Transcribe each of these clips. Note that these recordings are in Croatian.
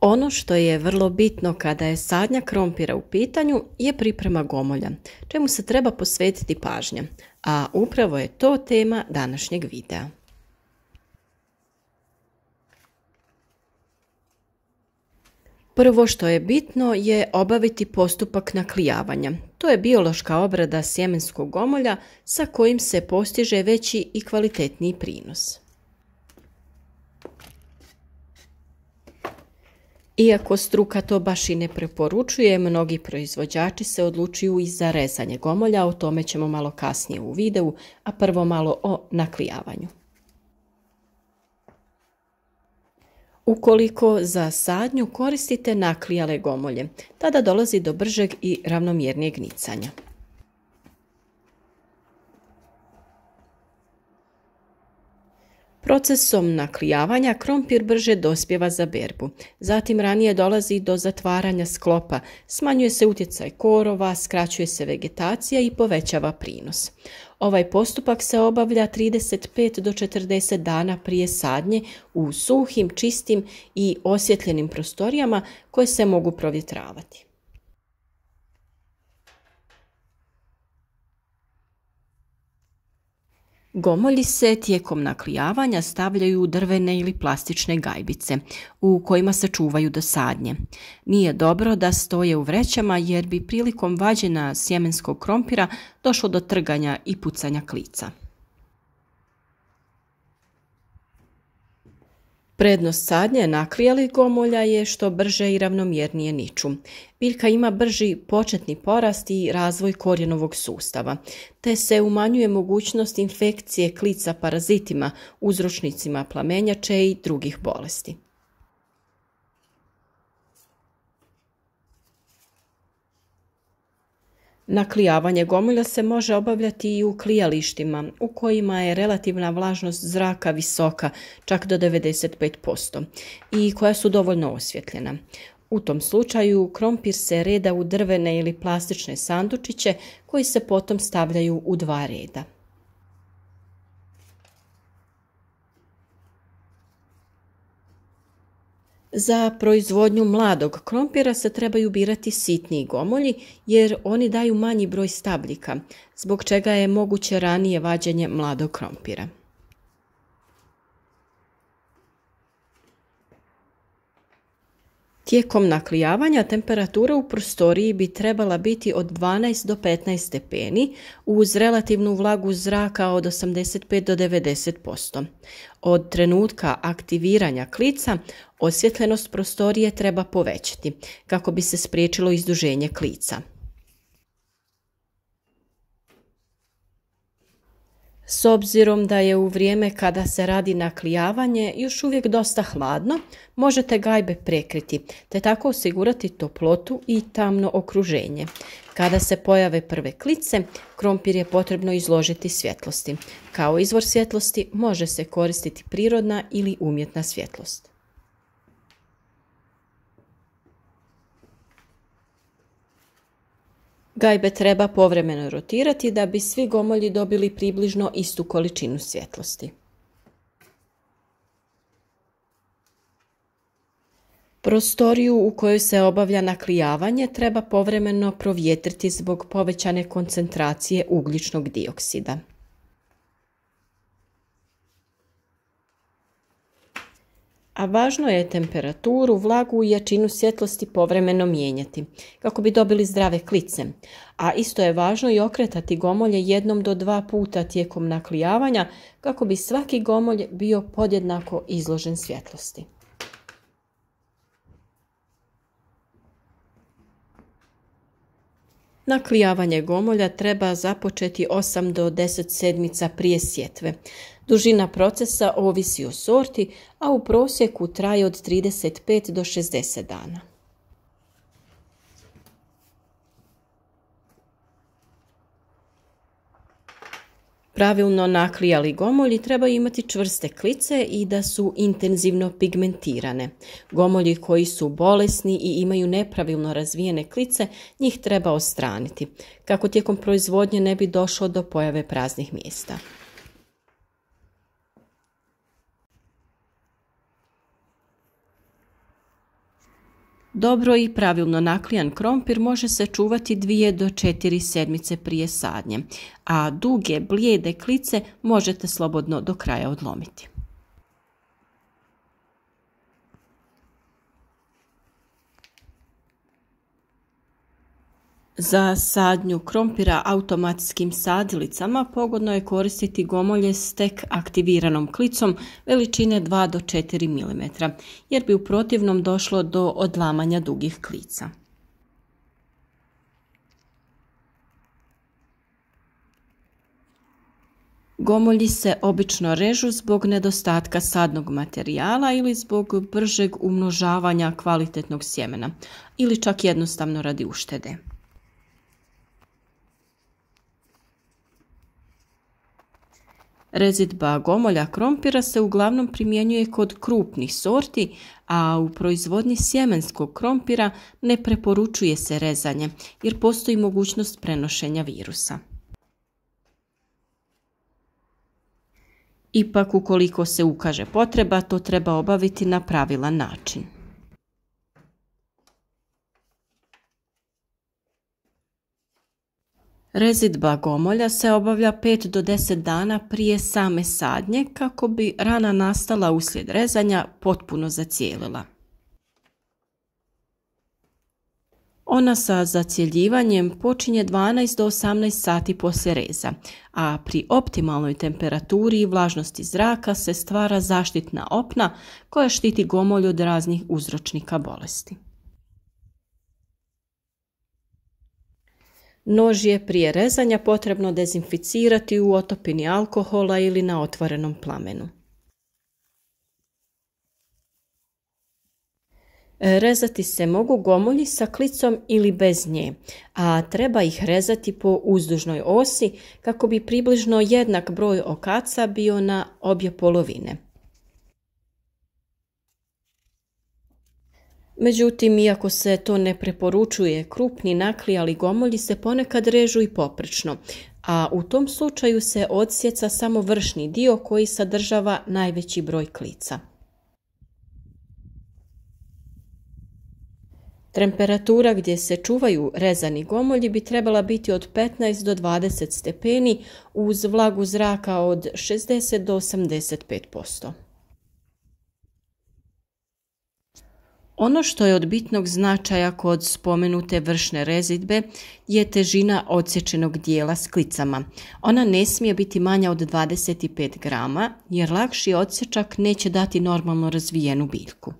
Ono što je vrlo bitno kada je sadnja krompira u pitanju je priprema gomolja, čemu se treba posvetiti pažnja, a upravo je to tema današnjeg videa. Prvo što je bitno je obaviti postupak naklijavanja. To je biološka obrada sjemenskog gomolja sa kojim se postiže veći i kvalitetniji prinos. Iako struka to baš i ne preporučuje, mnogi proizvođači se odlučuju i za rezanje gomolja, o tome ćemo malo kasnije u videu, a prvo malo o naklijavanju. Ukoliko za sadnju koristite naklijale gomolje, tada dolazi do bržeg i ravnomjernijeg nicanja. Procesom naklijavanja krompir brže dospijeva za berbu, zatim ranije dolazi do zatvaranja sklopa, smanjuje se utjecaj korova, skraćuje se vegetacija i povećava prinos. Ovaj postupak se obavlja 35 do 40 dana prije sadnje u suhim, čistim i osvjetljenim prostorijama koje se mogu provjetravati. Gomolji se tijekom naklijavanja stavljaju u drvene ili plastične gajbice u kojima se čuvaju do sadnje. Nije dobro da stoje u vrećama jer bi prilikom vađenja sjemenskog krompira došlo do trganja i pucanja klica. Prednost sadnje naklijalih gomolja je što brže i ravnomjernije niču. Biljka ima brži početni porast i razvoj korijenovog sustava, te se umanjuje mogućnost infekcije klica parazitima, uzročnicima plamenjače i drugih bolesti. Naklijavanje gomolja se može obavljati i u klijalištima u kojima je relativna vlažnost zraka visoka, čak do 95%, i koja su dovoljno osvjetljena. U tom slučaju krompir se reda u drvene ili plastične sandučiće koji se potom stavljaju u 2 reda. Za proizvodnju mladog krompira se trebaju birati sitniji gomolji jer oni daju manji broj stabljika, zbog čega je moguće ranije vađenje mladog krompira. Tijekom naklijavanja temperatura u prostoriji bi trebala biti od 12 do 15 stepeni uz relativnu vlagu zraka od 85 do 90%. Od trenutka aktiviranja klica osvjetljenost prostorije treba povećati kako bi se spriječilo izduženje klica. S obzirom da je u vrijeme kada se radi naklijavanje još uvijek dosta hladno, možete gajbe prekriti, te tako osigurati toplotu i tamno okruženje. Kada se pojave prve klice, krompir je potrebno izložiti svjetlosti. Kao izvor svjetlosti može se koristiti prirodna ili umjetna svjetlost. Gajbe treba povremeno rotirati da bi svi gomolji dobili približno istu količinu svjetlosti. Prostoriju u kojoj se obavlja naklijavanje treba povremeno provjetriti zbog povećane koncentracije ugljičnog dioksida. A važno je temperaturu, vlagu i jačinu svjetlosti povremeno mijenjati kako bi dobili zdrave klice, a isto je važno i okretati gomolje 1 do 2 puta tijekom naklijavanja kako bi svaki gomolj bio podjednako izložen svjetlosti. Naklijavanje gomolja treba započeti 8 do 10 sedmica prije sjetve. Dužina procesa ovisi o sorti, a u prosjeku traje od 35 do 60 dana. Pravilno naklijali gomolji trebaju imati čvrste klice i da su intenzivno pigmentirane. Gomolji koji su bolesni i imaju nepravilno razvijene klice, njih treba odstraniti, kako tijekom proizvodnje ne bi došlo do pojave praznih mjesta. Dobro i pravilno naklijan krompir može se čuvati 2 do 4 sedmice prije sadnje, a duge, blijede klice možete slobodno do kraja odlomiti. Za sadnju krompira automatskim sadilicama pogodno je koristiti gomolje s tek aktiviranom klicom veličine 2 do 4 mm, jer bi u protivnom došlo do odlamanja dugih klica. Gomolji se obično režu zbog nedostatka sadnog materijala ili zbog bržeg umnožavanja kvalitetnog sjemena, ili čak jednostavno radi uštede. Rezidba gomolja krompira se uglavnom primjenjuje kod krupnih sorti, a u proizvodnji sjemenskog krompira ne preporučuje se rezanje jer postoji mogućnost prenošenja virusa. Ipak, ukoliko se ukaže potreba, to treba obaviti na pravilan način. Rezidba gomolja se obavlja 5 do 10 dana prije same sadnje kako bi rana nastala uslijed rezanja potpuno zacijelila. Ona sa zacjeljivanjem počinje 12 do 18 sati poslije reza, a pri optimalnoj temperaturi i vlažnosti zraka se stvara zaštitna opna koja štiti gomolj od raznih uzročnika bolesti. Nož je prije rezanja potrebno dezinficirati u otopini alkohola ili na otvorenom plamenu. Rezati se mogu gomolji sa klicom ili bez nje, a treba ih rezati po uzdužnoj osi kako bi približno jednak broj okaca bio na obje polovine. Međutim, iako se to ne preporučuje, krupni naklijali gomolji se ponekad režu i poprečno, a u tom slučaju se odsjeca samo vršni dio koji sadržava najveći broj klica. Temperatura gdje se čuvaju rezani gomolji bi trebala biti od 15 do 20 stepeni uz vlagu zraka od 60 do 85%. Ono što je od bitnog značaja kod spomenute vršne rezidbe je težina odsječenog dijela s klicama. Ona ne smije biti manja od 25 grama jer lakši odsječak neće dati normalno razvijenu biljku.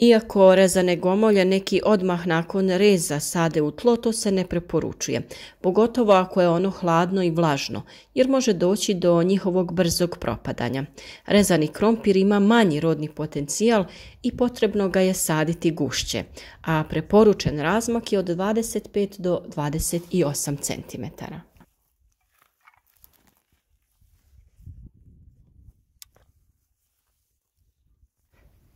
Iako rezane gomolje neki odmah nakon reza sade u tlo, to se ne preporučuje, pogotovo ako je ono hladno i vlažno, jer može doći do njihovog brzog propadanja. Rezani krompir ima manji rodni potencijal i potrebno ga je saditi gušće, a preporučen razmak je od 25 do 28 cm.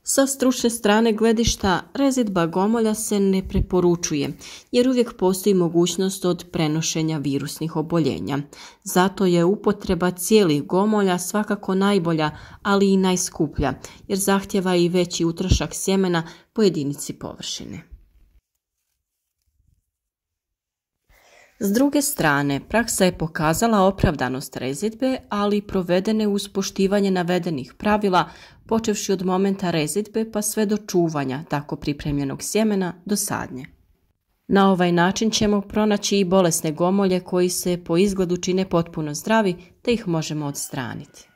Sa stručne strane gledišta, rezidba gomolja se ne preporučuje, jer uvijek postoji mogućnost od prenošenja virusnih oboljenja. Zato je upotreba cijelih gomolja svakako najbolja, ali i najskuplja, jer zahtjeva i veći utrošak sjemena po jedinici površine. S druge strane, praksa je pokazala opravdanost rezidbe, ali provedene uz poštivanje navedenih pravila, počevši od momenta rezidbe pa sve do čuvanja tako pripremljenog sjemena do sadnje. Na ovaj način ćemo pronaći i bolesne gomolje koji se po izgledu čine potpuno zdravi, te ih možemo odstraniti.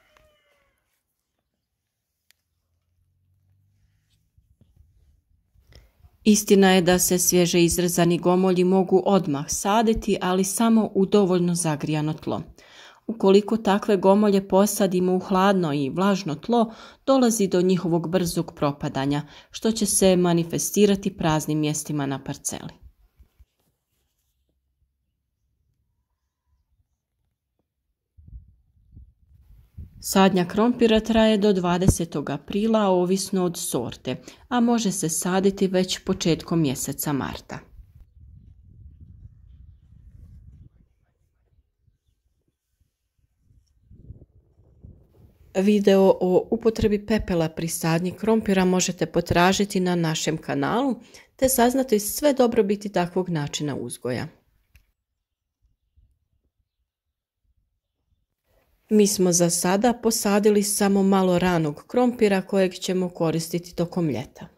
Istina je da se svježe izrezani gomolji mogu odmah saditi, ali samo u dovoljno zagrijano tlo. Ukoliko takve gomolje posadimo u hladno i vlažno tlo, dolazi do njihovog brzog propadanja, što će se manifestirati praznim mjestima na parceli. Sadnja krompira traje do 20. aprila, ovisno od sorte, a može se saditi već početkom mjeseca marta. Video o upotrebi pepela pri sadnji krompira možete potražiti na našem kanalu te saznati sve dobrobiti takvog načina uzgoja. Mi smo za sada posadili samo malo ranog krompira kojeg ćemo koristiti tokom ljeta.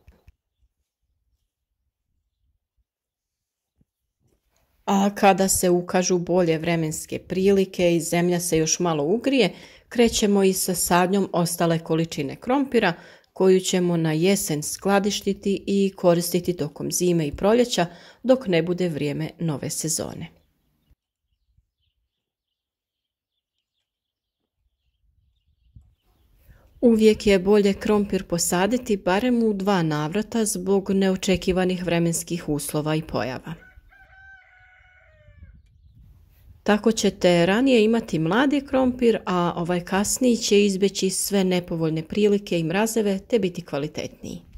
A kada se ukažu bolje vremenske prilike i zemlja se još malo ugrije, krećemo i sa sadnjom ostale količine krompira koju ćemo na jesen skladištiti i koristiti tokom zime i proljeća dok ne bude vrijeme nove sezone. Uvijek je bolje krompir posaditi barem u 2 navrata zbog neočekivanih vremenskih uslova i pojava. Tako ćete ranije imati mladi krompir, a ovaj kasniji će izbjeći sve nepovoljne prilike i mrazeve te biti kvalitetniji.